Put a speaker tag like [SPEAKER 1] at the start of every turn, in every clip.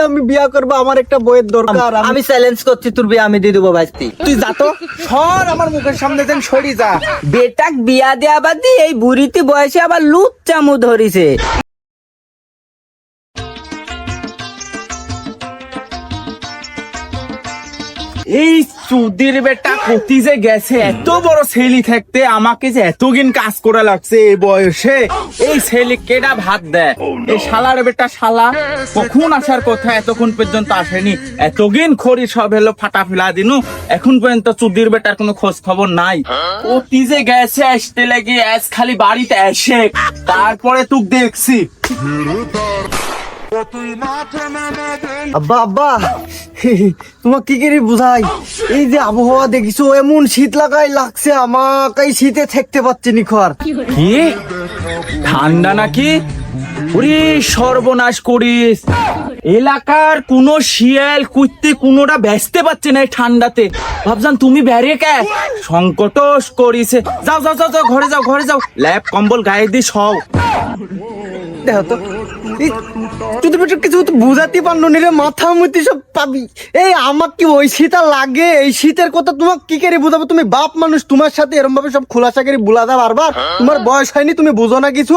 [SPEAKER 1] আমি বিয়া করবো, আমার একটা বইয়ের দরকার।
[SPEAKER 2] আমি চ্যালেঞ্জ করছি, তোর বিয়ে আমি দিয়ে দেবো ভাইস্তি।
[SPEAKER 1] তুই যা তো, সর আমার মুখের সামনে যেন সরি যা।
[SPEAKER 2] বেটাক বিয়া দেয়া বাদি এই বুড়িতে বয়সে আবার লুচ্চামু ধরিছে।
[SPEAKER 3] এই চুদির বেটা কতি যে গেছে, এত বড় ছেলি থাকতে আমাকে যে এতদিন কাজ করা লাগছে এই বয়সে। এই ছেলে কেডা ভাত দেয়? এই শালার বেটা শালা কখন আসার কথা, এতক্ষণ পর্যন্ত আসেনি। এতদিন খড়ি সব হলো ফাটা ফেলা দিনু, এখন পর্যন্ত চুদির বেটার কোনো খোঁজ খবর নাই। কতি যে গেছে আসতে লেগে, আজ খালি বাড়িতে এসে তারপরে তুই দেখছি।
[SPEAKER 1] আব্বা আব্বা, তোমার কি করে বুঝাই? এই যে আবহাওয়া দেখিছো, এমন শীত লাগছে, আমাকে এই শীতে থাকতে পারছি নি খর।
[SPEAKER 3] কি ঠান্ডা নাকি? ওরে সর্বনাশ করিস, এলাকার কোন শিয়াল কুত্তি কোনোটা বেচতে পারছে না এই ঠান্ডাতে। ভাবজান তুমি বেড়ে কে সংকটস করিছে। যাও যাও যাও যাও, ঘরে যাও ঘরে যাও, ল্যাপ কম্বল গায়ে দিয়ে সব।
[SPEAKER 1] দেখো তো, তুই কিছু তো বুঝাতে পারলো নি রে, মাথা মুতি সব পাবি। এই আমার কি ওই শীত আর লাগে? এই শীতের কথা তোমাকে কি করে বুঝাবো? তুমি বাপ মানুষ, তোমার সাথে এরকম ভাবে সব খোলাসা করে বুলা দাও বারবার। তোমার বয়স হয়নি, তুমি বুঝো না কিছু।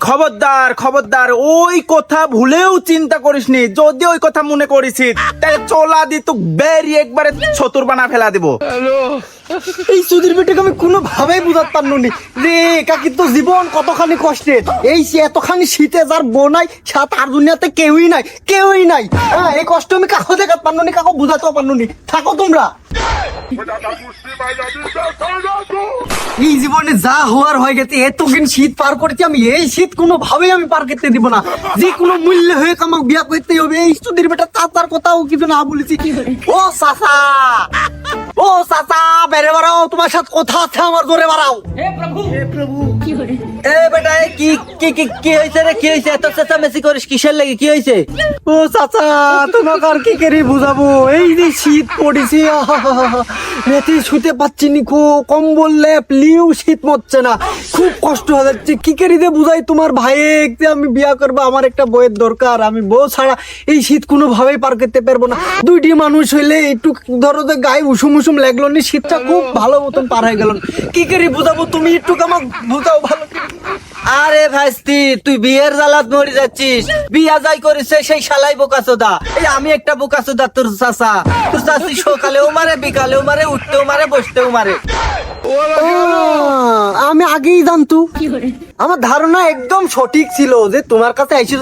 [SPEAKER 3] খবরদার খবরদার, ওই কথা ভুলেও চিন্তা করিসনি। যদি ওই কথা মনে করিস তাহলে চলা দি তো বেরি একবারে ছতুর বানা ফেলা দিব।
[SPEAKER 1] এই সুধীর বেটাকে আমি কোনো ভাবেই বুঝাতে পারলো নি রে। কাকি তো জীবন কতখানি কষ্টের, এই এতখানি শীতে যার বোনাই সাত আর দুনিয়াতে কেউই নাই, কেউই নাই। হ্যাঁ, এই কষ্ট আমি কাকো দেখাতে পারলো নি, কাকো বুঝাতেও পারলো নি। থাকো তোমরা, এই জীবনে যা হওয়ার হয়ে গেছে। এতদিন শীত পার করেছি আমি, এই শীত কোনো ভাবেই আমি পার করতে দিব না। যে কোনো মূল্যে হয়ে আমাকে বিয়া করতেই হবে। এই সুধীর বেটা চাচার কথাও কিছু না বলেছি। ও চাচা, ও চাচা, বেড়ে বাড়াও, তোমার সাথে কথা আছে আমার, জোরে বাড়াও।
[SPEAKER 2] এ বেটা, এ কি কি কি কি হয়েছে রে? কি হয়েছে? এত চেঁচামেচি করিস কিসের লাগে? কি হয়েছে?
[SPEAKER 1] ও চাচা, তোমাকে আর কি করে বুঝাবো? এই যে শীত পড়েছে, রাতে শুতে পাচ্ছি নি, কম্বল লেপ লিও শীত মরছে না, খুব কষ্ট হয়ে যাচ্ছে। কি করে দিয়ে বুঝাই তোমার ভাইকে আমি বিয়া করবো, আমার একটা বইয়ের দরকার। আমি বউ ছাড়া এই শীত কোনো ভাবেই পার করতে পারবো না। দুইটি মানুষ হইলে একটু ধরো যে গায়ে উষুম উষুম লাগলো নি, শীতটা খুব ভালো মতন পার হয়ে গেল। কি করে বুঝাবো? তুমি একটু আমাকে বুঝাও ভালো করে।
[SPEAKER 2] আরে ভাইস্তি, তুই বিয়ের জ্বালাত মরে যাচ্ছিস। বিয়া যাই করিস সেই শালাই বোকাচোদা। এই আমি একটা বোকাচোদা, তোর চাচা। তোর চাচি সকালেও মারে, বিকালেও মারে, উঠতেও মারে, বসতেও মারে।
[SPEAKER 1] আমি আগেই জানতো, আমার ধারণা একদম সঠিক ছিল যে তোমার কাছে এসে